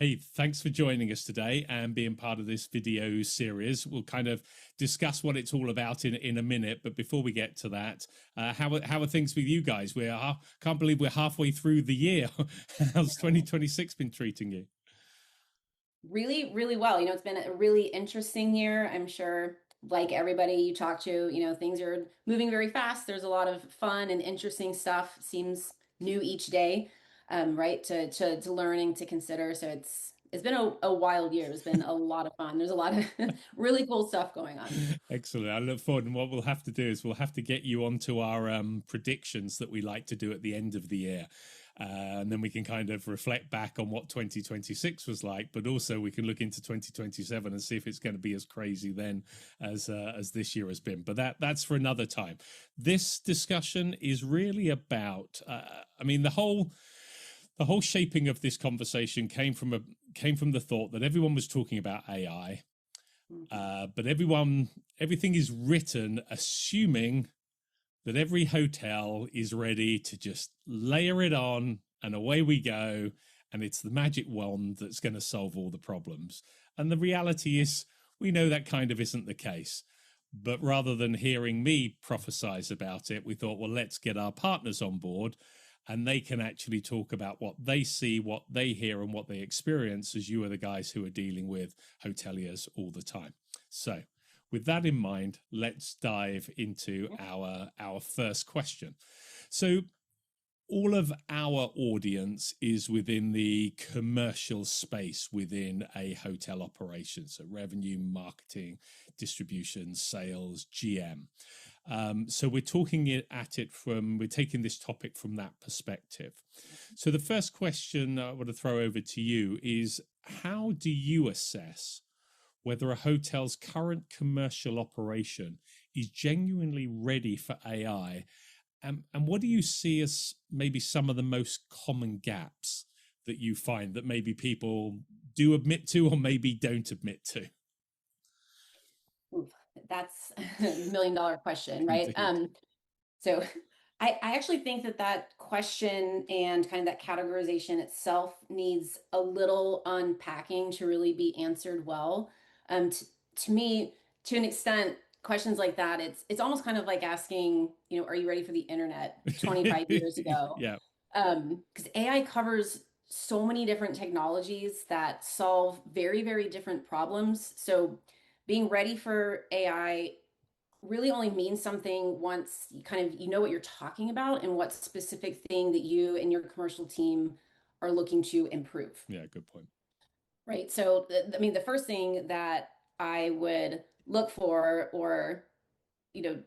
Hey, thanks for joining us today and being part of this video series. We'll kind of discuss what it's all about in a minute. But before we get to that, how are things with you guys? Can't believe we're halfway through the year. How's 2026 been treating you? Really, really well. It's been a really interesting year. I'm sure, like everybody you talk to, things are moving very fast. There's a lot of fun and interesting stuff. Seems new each day, right? To learning to consider. So it's been a wild year. It's been a lot of fun. There's a lot of really cool stuff going on. Excellent. I look forward. And what we'll have to do is we'll have to get you onto our predictions that we like to do at the end of the year. And then we can kind of reflect back on what 2026 was like, but also we can look into 2027 and see if it's going to be as crazy then as this year has been. But that's for another time. This discussion is really about, the whole shaping of this conversation came from the thought that everyone was talking about AI, but everything is written assuming that every hotel is ready to just layer it on and away we go. And it's the magic wand that's going to solve all the problems. And the reality is we know that kind of isn't the case. But rather than hearing me prophesize about it, we thought, well, let's get our partners on board and they can actually talk about what they see, what they hear, and what they experience, as you are the guys who are dealing with hoteliers all the time. So with that in mind, let's dive into our first question. So all of our audience is within the commercial space within a hotel operation. So revenue, marketing, distribution, sales, GM. So we're taking this topic from that perspective. So the first question I want to throw over to you is, how do you assess whether a hotel's current commercial operation is genuinely ready for AI? And what do you see as maybe some of the most common gaps that you find that maybe people do admit to or maybe don't admit to? Oof, that's a $1 million question, right? So I actually think that question and kind of that categorization itself needs a little unpacking to really be answered well. To me, to an extent, questions like that, it's almost kind of like asking, are you ready for the internet 25 years ago? Yeah. Because AI covers so many different technologies that solve very, very different problems. So being ready for AI really only means something once you know what you're talking about and what specific thing that you and your commercial team are looking to improve. Yeah, good point. Right. So, the first thing that I would look for, or, you know,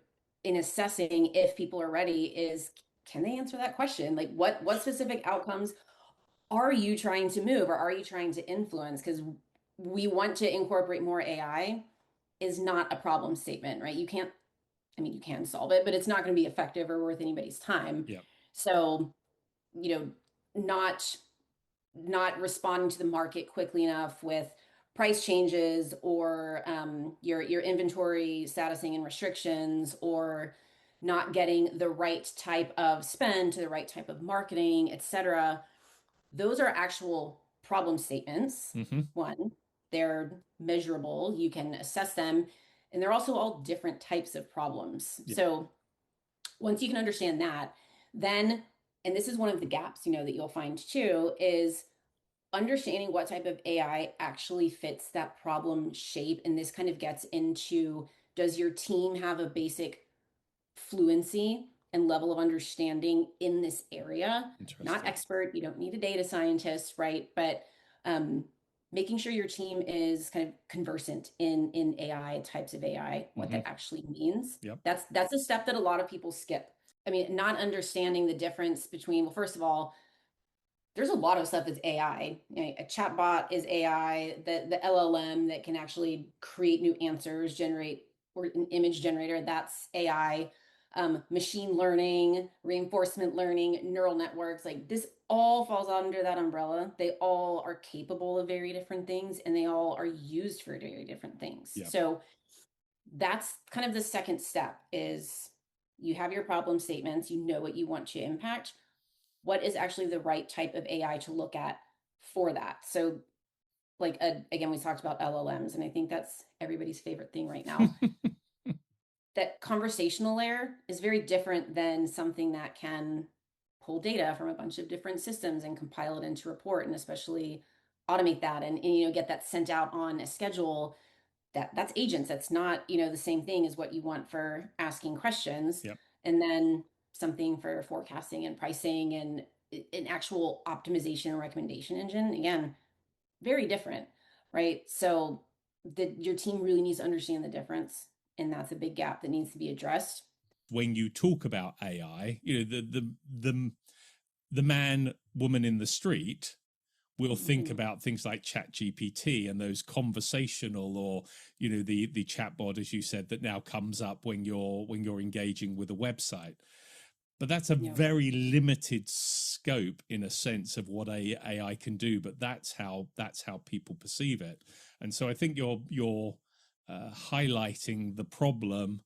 in assessing if people are ready is, can they answer that question? Like, what specific outcomes are you trying to move, or are you trying to influence? Because we want to incorporate more AI is not a problem statement, right? You can solve it, but it's not going to be effective or worth anybody's time. Yeah. So, you know, not not responding to the market quickly enough with price changes, or your inventory statusing and restrictions, or not getting the right type of spend to the right type of marketing, etc. Those are actual problem statements. One, they're measurable, you can assess them, and they're also all different types of problems. Yeah. So once you can understand that, then, and this is one of the gaps, that you'll find too, is understanding what type of AI actually fits that problem shape. And this kind of gets into, does your team have a basic fluency and level of understanding in this area? Not expert, you don't need a data scientist, right? But making sure your team is kind of conversant in AI, types of AI, what that actually means. Yep. That's a step that a lot of people skip. Not understanding the difference between, well, first of all, there's a lot of stuff that's AI. A chatbot is AI. The LLM that can actually create new answers, generate, or an image generator, that's AI. Machine learning, reinforcement learning, neural networks, like this all falls under that umbrella. They all are capable of very different things, and they all are used for very different things. Yeah. So that's kind of the second step, is you have your problem statements, you know what you want to impact. What is actually the right type of AI to look at for that? So like, again, we talked about LLMs, and I think that's everybody's favorite thing right now. That conversational layer is very different than something that can pull data from a bunch of different systems and compile it into a report, and especially automate that and get that sent out on a schedule. That's agents. That's not the same thing as what you want for asking questions. Yep. And then something for forecasting and pricing and an actual optimization and recommendation engine. Again, very different, right? So your team really needs to understand the difference, and that's a big gap that needs to be addressed. When you talk about AI, the man, woman in the street will think about things like ChatGPT and those conversational, or the chatbot, as you said, that now comes up when you're engaging with a website. But that's a very limited scope, in a sense, of what AI can do. But that's how people perceive it. And so I think you're highlighting the problem,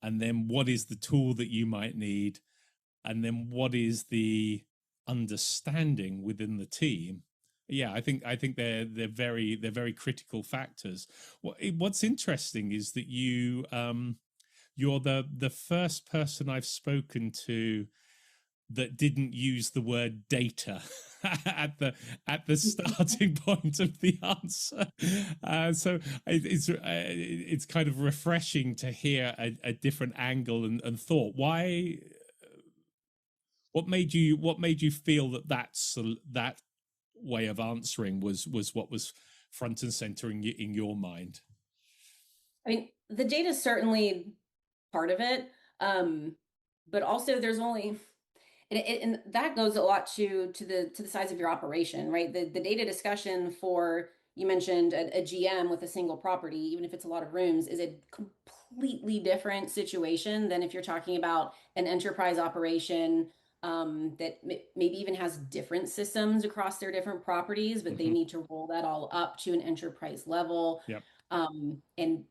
and then what is the tool that you might need, and then what is the understanding within the team. Yeah, I think they're very critical factors. What's interesting is that you're the first person I've spoken to that didn't use the word data at the starting point of the answer. So it's kind of refreshing to hear a different angle and thought. Why? What made you feel that way of answering was what was front and center in your mind? I mean, the data is certainly part of it, but also there's only, and that goes a lot to the size of your operation, right? The data discussion for, you mentioned a GM with a single property, even if it's a lot of rooms, is a completely different situation than if you're talking about an enterprise operation that maybe even has different systems across their different properties, but they need to roll that all up to an enterprise level. Yep. And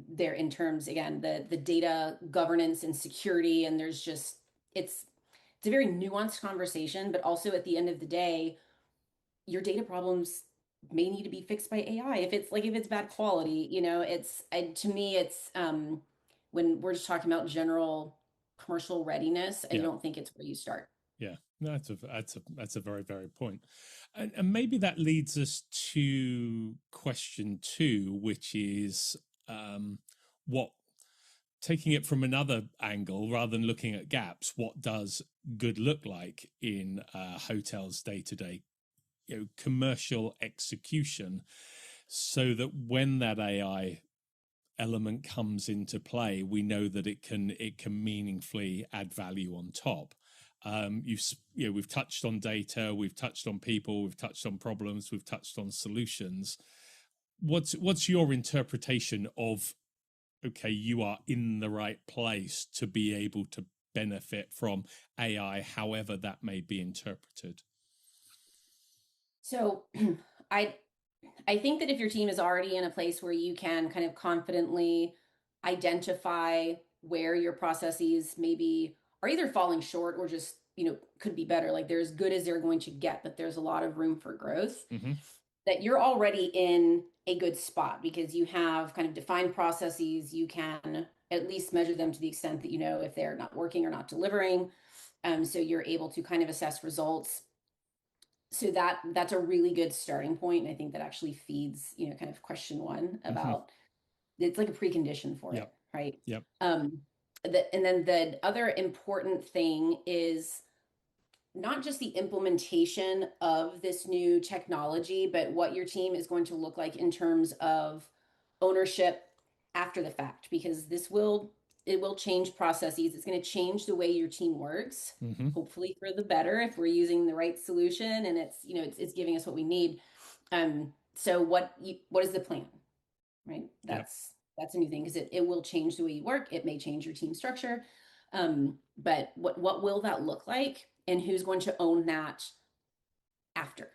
there, in terms, again, the data governance and security, and there's just, it's a very nuanced conversation, but also at the end of the day, your data problems may need to be fixed by AI. If it's bad quality, to me, it's when we're just talking about general commercial readiness, I don't think it's where you start. Yeah, no, that's a very, very point. And maybe that leads us to question 2, which is what, taking it from another angle rather than looking at gaps, what does good look like in hotels day to day, commercial execution, so that when that AI element comes into play, we know that it can meaningfully add value on top. We've touched on data, we've touched on people, we've touched on problems, we've touched on solutions. What's your interpretation of, okay, you are in the right place to be able to benefit from AI, however that may be interpreted? So I think that if your team is already in a place where you can kind of confidently identify where your processes maybe are either falling short or just, could be better, like they're as good as they're going to get, but there's a lot of room for growth, that you're already in a good spot because you have kind of defined processes. You can at least measure them to the extent that if they're not working or not delivering. So you're able to kind of assess results. So that's a really good starting point. And I think that actually feeds, kind of question 1 about, it's like a precondition for it, right? Yep. And then the other important thing is not just the implementation of this new technology, but what your team is going to look like in terms of ownership after the fact, because it will change processes. It's going to change the way your team works, hopefully for the better if we're using the right solution and it's giving us what we need. So what is the plan, right? That's a new thing, because it will change the way you work. It may change your team structure. But what will that look like, and who's going to own that after,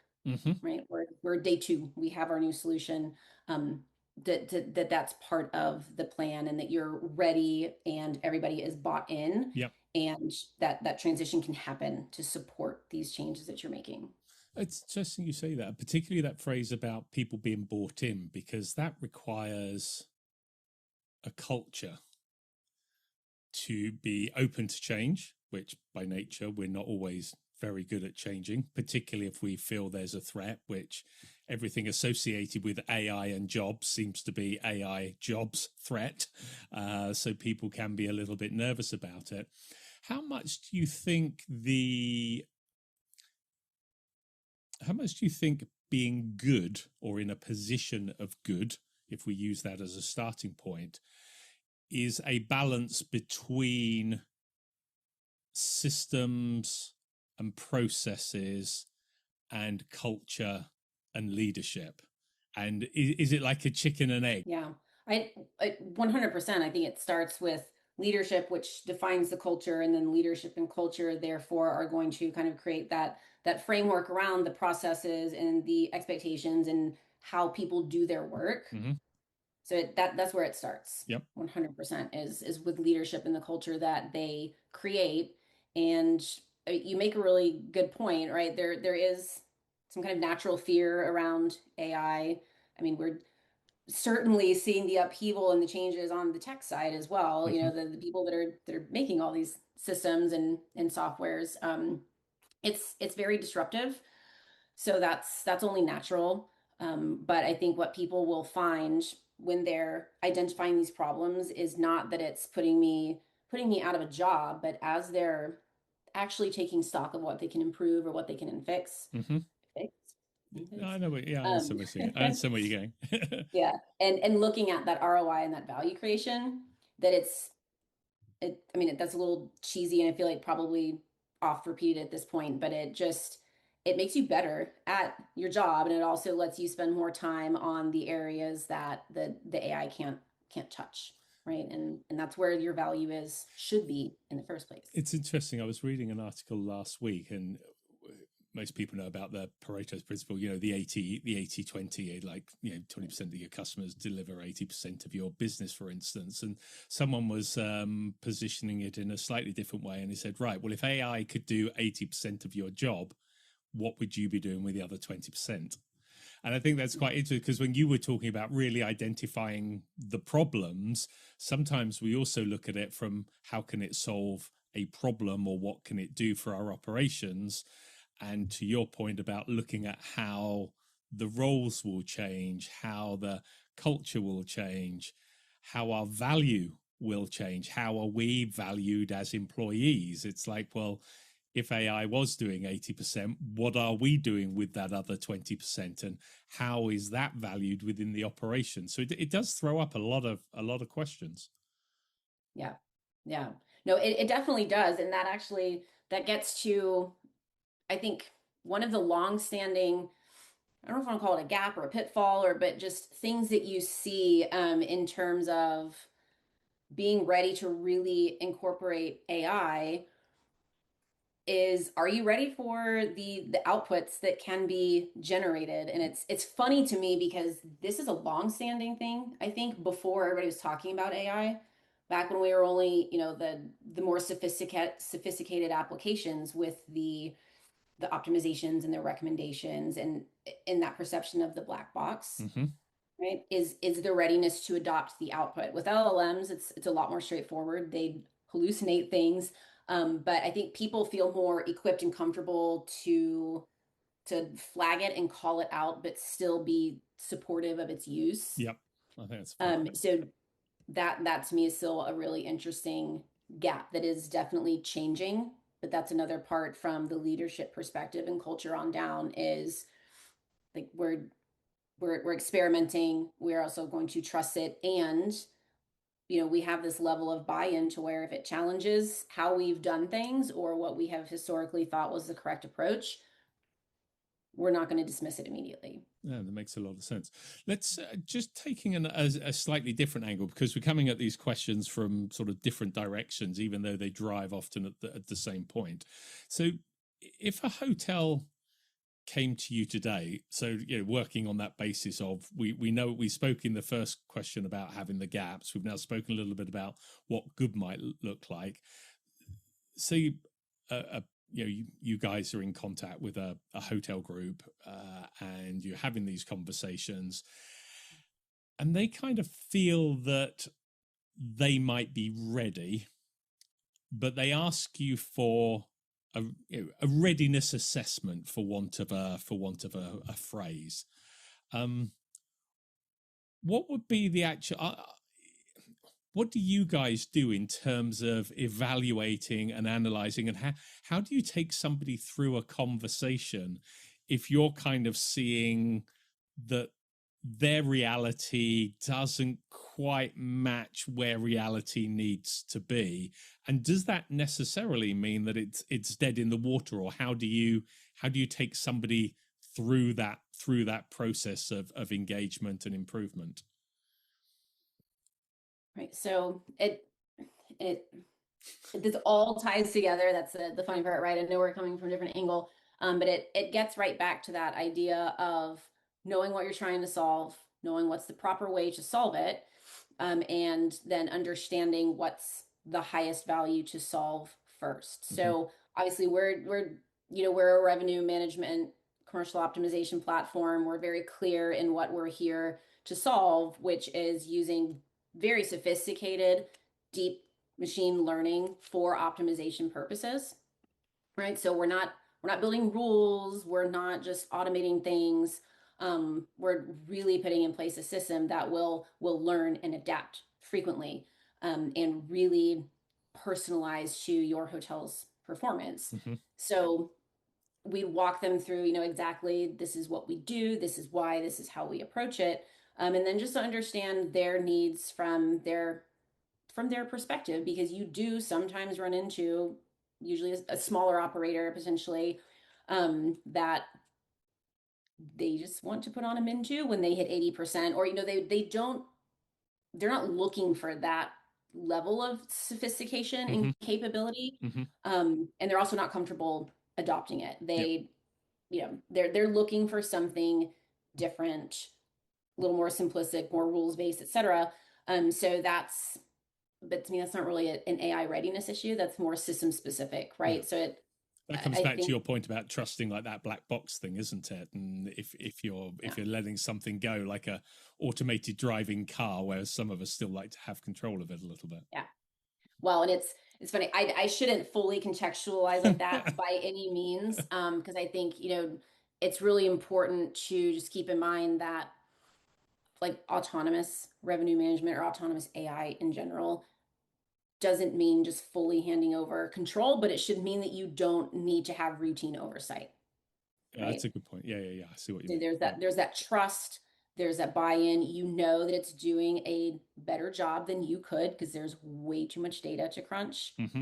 right? We're day 2, we have our new solution. That's part of the plan, and that you're ready and everybody is bought in, and that transition can happen to support these changes that you're making. It's interesting you say that, particularly that phrase about people being bought in, because that requires a culture to be open to change, which by nature we're not always very good at changing, particularly if we feel there's a threat, which everything associated with AI and jobs seems to be AI jobs threat. So people can be a little bit nervous about it. How much do you think being good, or in a position of good, if we use that as a starting point, is a balance between systems and processes and culture and leadership? And is it like a chicken and egg? Yeah, I 100%. I think it starts with leadership, which defines the culture, and then leadership and culture, therefore, are going to kind of create that framework around the processes and the expectations and how people do their work. Mm-hmm. So that's where it starts. Yep. 100% is with leadership and the culture that they create. And you make a really good point, right? There is some kind of natural fear around AI. I mean, we're certainly seeing the upheaval and the changes on the tech side as well. Mm-hmm. You know, the people that are making all these systems and softwares. It's very disruptive. So that's only natural. But I think what people will find when they're identifying these problems is not that it's putting me out of a job, but as they're actually taking stock of what they can improve or what they can fix. Mm-hmm. Fix? I know what, yeah, I understand where you're going. Yeah, and looking at that ROI and that value creation, that I mean, that's a little cheesy, and I feel like probably oft repeated at this point, but it makes you better at your job, and it also lets you spend more time on the areas that the AI can't touch, right? And that's where your value should be in the first place. It's interesting. I was reading an article last week, and most people know about the Pareto's principle, you know, the 80-20, like, you know, 20% of your customers deliver 80% of your business, for instance. And someone was positioning it in a slightly different way. And he said, right, well, if AI could do 80% of your job, what would you be doing with the other 20%? And I think that's quite interesting, because when you were talking about really identifying the problems, sometimes we also look at it from how can it solve a problem, or what can it do for our operations? And to your point about looking at how the roles will change, how the culture will change, how our value will change, how are we valued as employees? It's like, well, if AI was doing 80%, what are we doing with that other 20%? And how is that valued within the operation? So it does throw up a lot of questions. Yeah. Yeah. No, it definitely does. And that gets to, I think, one of the long-standing, I don't know if I want to call it a gap or a pitfall, but just things that you see in terms of being ready to really incorporate AI is, are you ready for the outputs that can be generated? And it's funny to me because this is a long-standing thing. I think before everybody was talking about AI, back when we were only, you know, the more sophisticated applications with the optimizations and the recommendations, and in that perception of the black box, Mm-hmm. right, is the readiness to adopt the output. With LLMs, it's a lot more straightforward. They hallucinate things, but I think people feel more equipped and comfortable to flag it and call it out, but still be supportive of its use. Yep, I think that's fair. So that to me is still a really interesting gap that is definitely changing. But that's another part from the leadership perspective and culture on down, is like we're experimenting. We're also going to trust it, and you know, we have this level of buy-in to where if it challenges how we've done things or what we have historically thought was the correct approach, we're not going to dismiss it immediately. Yeah, that makes a lot of sense. Let's just taking a slightly different angle, because we're coming at these questions from sort of different directions, even though they drive often at the same point. So if a hotel came to you today, so, you know, working on that basis of, we know we spoke in the first question about having the gaps. We've now spoken a little bit about what good might look like. So you guys are in contact with a hotel group, and you're having these conversations, and they kind of feel that they might be ready, but they ask you for a readiness assessment, for want of a phrase. What would be the actual? What do you guys do in terms of evaluating and analyzing, and how do you take somebody through a conversation if you're kind of seeing that their reality doesn't quite match where reality needs to be? And does that necessarily mean that it's dead in the water, or how do you take somebody through that process of engagement and improvement? Right. So this all ties together. That's the funny part, right? I know we're coming from a different angle, but it gets right back to that idea of knowing what you're trying to solve, knowing what's the proper way to solve it, and then understanding what's the highest value to solve first. Mm-hmm. So obviously we're a revenue management commercial optimization platform. We're very clear in what we're here to solve, which is using very sophisticated, deep machine learning for optimization purposes, right? So we're not building rules. We're not just automating things. We're really putting in place a system that will learn and adapt frequently, and really personalize to your hotel's performance. Mm-hmm. So we walk them through, exactly, this is what we do, this is why, this is how we approach it. And then just to understand their needs from their perspective, because you do sometimes run into usually a smaller operator potentially, that they just want to put on a min to when they hit 80%, or they're not looking for that level of sophistication mm-hmm. and capability. Mm-hmm. And they're also not comfortable adopting it. They're looking for something different, a little more simplistic, more rules-based, etc. But to me, that's not really an AI readiness issue. That's more system specific, right? Yeah. So that comes back to your point about trusting, like that black box thing, isn't it? And if you're letting something go, like a automated driving car, where some of us still like to have control of it a little bit. Yeah. Well, and it's funny. I shouldn't fully contextualize like that by any means, because I think it's really important to just keep in mind that, like, autonomous revenue management or autonomous AI in general doesn't mean just fully handing over control, but it should mean that you don't need to have routine oversight. Yeah, right? That's a good point. Yeah. I see what you mean. There's that trust, there's that buy-in. You know that it's doing a better job than you could, because there's way too much data to crunch. Mm-hmm.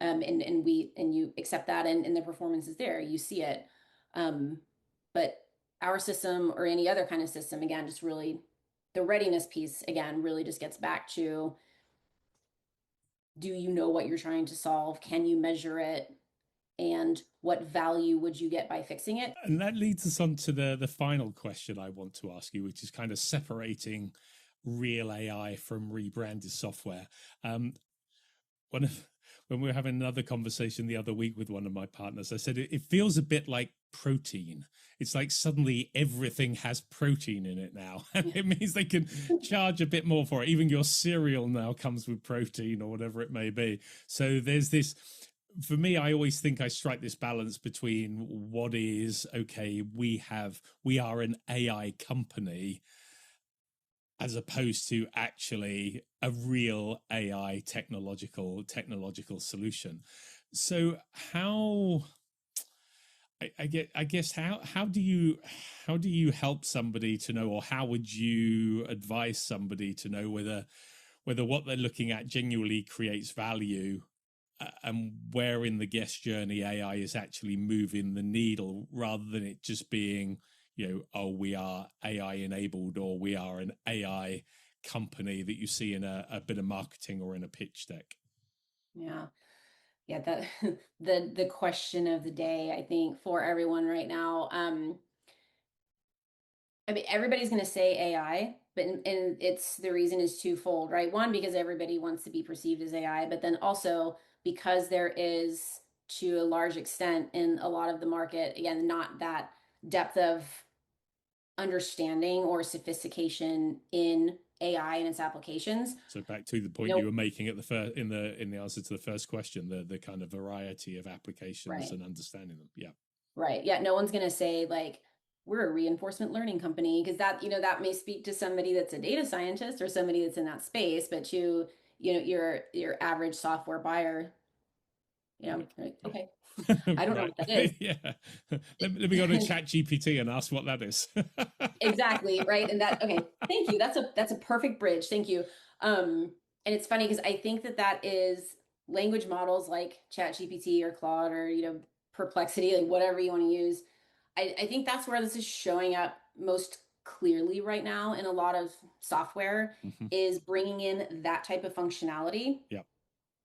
And you accept that, and the performance is there. You see it. But our system, or any other kind of system, again, just really the readiness piece, again, really just gets back to, do you know what you're trying to solve? Can you measure it? And what value would you get by fixing it? And that leads us on to the final question I want to ask you, which is kind of separating real AI from rebranded software. When we were having another conversation the other week with one of my partners, I said it feels a bit like protein. It's like suddenly everything has protein in it now, and it means they can charge a bit more for it. Even your cereal now comes with protein, or whatever it may be. So there's this. For me, I always think I strike this balance between what is, okay, we are an AI company, as opposed to actually a real AI technological solution. So how do you help somebody to know, or how would you advise somebody to know whether what they're looking at genuinely creates value, and where in the guest journey AI is actually moving the needle, rather than it just being, we are AI enabled, or we are an AI company that you see in a bit of marketing or in a pitch deck? Yeah. That the question of the day, I think, for everyone right now. I mean, everybody's going to say AI, but and the reason is twofold, right? One, because everybody wants to be perceived as AI, but then also because there is to a large extent in a lot of the market. Again, not that depth of understanding or sophistication in AI and its applications. So back to the point you were making at the first in the answer to the first question, the kind of variety of applications and understanding them. Yeah. Right. Yeah. No one's going to say like, we're a reinforcement learning company, because that, that may speak to somebody that's a data scientist or somebody that's in that space, but to, your average software buyer, like, okay, I don't know what that is. Yeah. Let me go to ChatGPT and ask what that is. Exactly. Right. And okay. Thank you. That's a perfect bridge. Thank you. And it's funny because I think that is language models like ChatGPT or Claude or, Perplexity, like whatever you want to use. I think that's where this is showing up most clearly right now in a lot of software, is bringing in that type of functionality. Yep.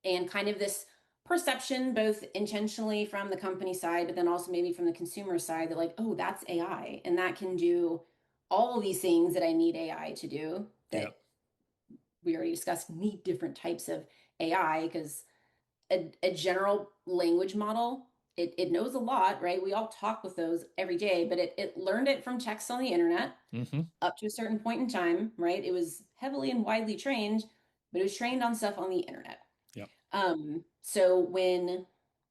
And kind of this perception, both intentionally from the company side, but then also maybe from the consumer side, that like, oh, that's AI and that can do all these things that I need AI to do, that we already discussed need different types of AI, because a general language model, it knows a lot, right? We all talk with those every day, but it learned it from text on the internet up to a certain point in time, right? It was heavily and widely trained, but it was trained on stuff on the internet. Yep. So when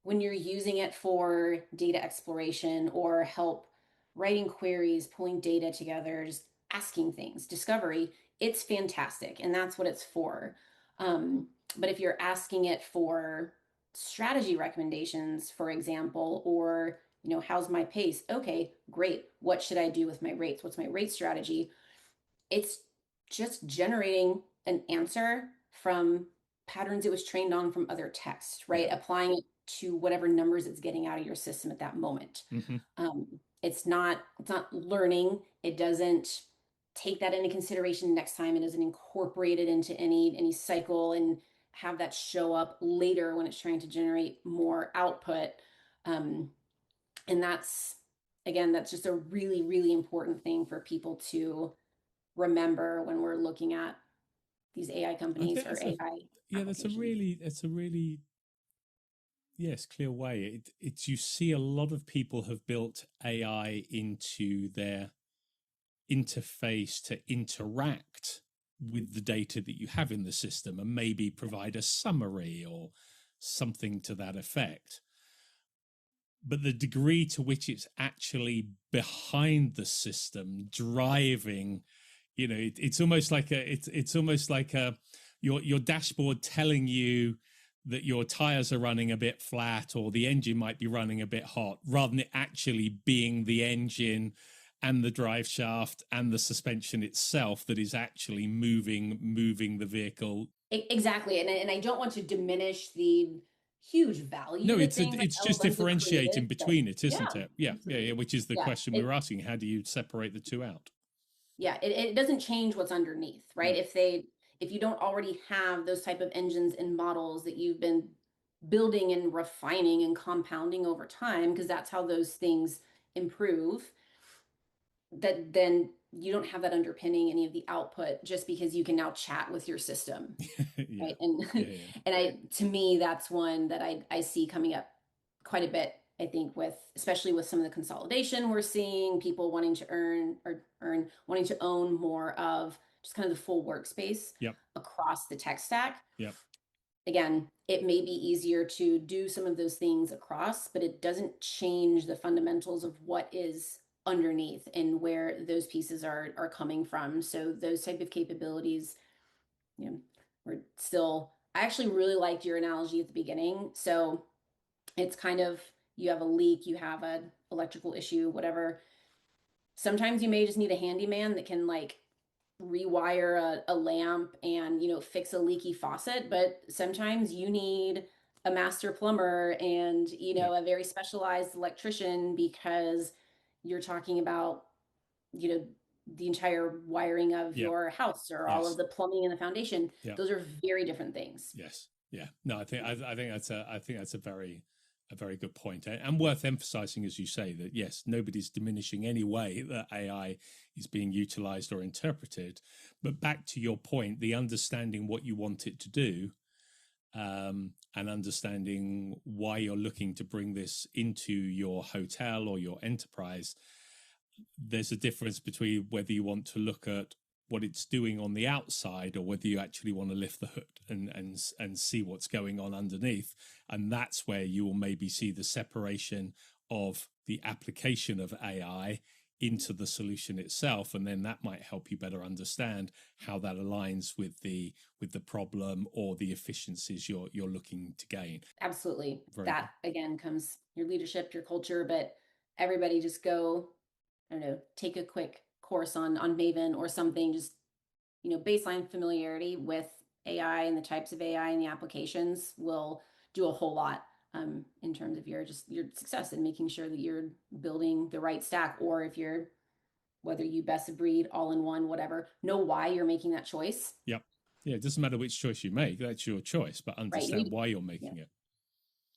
you're using it for data exploration or help writing queries, pulling data together, just asking things, discovery, it's fantastic. And that's what it's for. But if you're asking it for strategy recommendations, for example, or, how's my pace? Okay, great. What should I do with my rates? What's my rate strategy? It's just generating an answer from patterns it was trained on from other text, right? Yeah. Applying it to whatever numbers it's getting out of your system at that moment. It's not learning. It doesn't take that into consideration next time. It doesn't incorporate it into any cycle and have that show up later when it's trying to generate more output. And that's just a really, really important thing for people to remember when we're looking at these AI companies or AI. Yeah, that's a really clear way. It's you see a lot of people have built AI into their interface to interact with the data that you have in the system and maybe provide a summary or something to that effect. But the degree to which it's actually behind the system driving, it's almost like your dashboard telling you that your tires are running a bit flat or the engine might be running a bit hot, rather than it actually being the engine and the drive shaft and the suspension itself that is actually moving the vehicle. Exactly. And I don't want to diminish the huge value. No, it's just differentiating between it, isn't it? Yeah. Which is the question we were asking. How do you separate the two out? Yeah, it doesn't change what's underneath, right? No. If you don't already have those type of engines and models that you've been building and refining and compounding over time, because that's how those things improve, that then you don't have that underpinning any of the output just because you can now chat with your system. Right. And to me, that's one that I see coming up quite a bit. I think especially with some of the consolidation we're seeing, people wanting to wanting to own more of just kind of the full workspace across the tech stack. Again, it may be easier to do some of those things across, but it doesn't change the fundamentals of what is underneath and where those pieces are coming from. So those type of capabilities, I actually really liked your analogy at the beginning. So it's kind of, you have a leak, you have an electrical issue, whatever. Sometimes you may just need a handyman that can like rewire a lamp and, fix a leaky faucet. But sometimes you need a master plumber and, a very specialized electrician, because you're talking about, the entire wiring of your house or all of the plumbing and the foundation. Those are very different things. Yes. Yeah. No, I think that's a very good point, and worth emphasizing, as you say, that yes, nobody's diminishing any way that AI is being utilized or interpreted. But back to your point, the understanding what you want it to do, and understanding why you're looking to bring this into your hotel or your enterprise. There's a difference between whether you want to look at what it's doing on the outside or whether you actually want to lift the hood and see what's going on underneath. And that's where you will maybe see the separation of the application of AI into the solution itself, and then that might help you better understand how that aligns with the problem or the efficiencies you're looking to gain. Absolutely. Very that good. Again comes your leadership, your culture, but everybody just go, I don't know, take a quick course on Maven or something, just, you know, baseline familiarity with AI and the types of AI and the applications will do a whole lot in terms of your success and making sure that you're building the right stack, or if you're, whether you best of breed, all in one, whatever, know why you're making that choice. Yep. Yeah, it doesn't matter which choice you make, that's your choice, but understand why you're making it.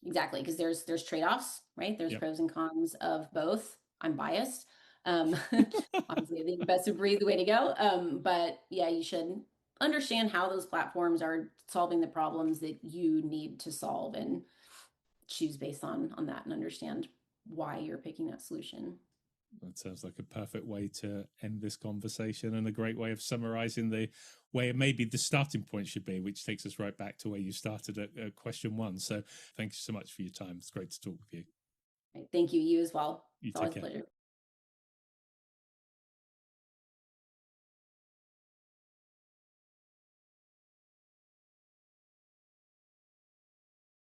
Exactly, because there's trade-offs, right? There's pros and cons of both. I'm biased. Obviously, I think best of breed the way to go. But yeah, you should understand how those platforms are solving the problems that you need to solve and choose based on that and understand why you're picking that solution. That sounds like a perfect way to end this conversation and a great way of summarizing the way maybe the starting point should be, which takes us right back to where you started at question 1. So thank you so much for your time. It's great to talk with you. Thank you. You as well. You It's take always care. a pleasure.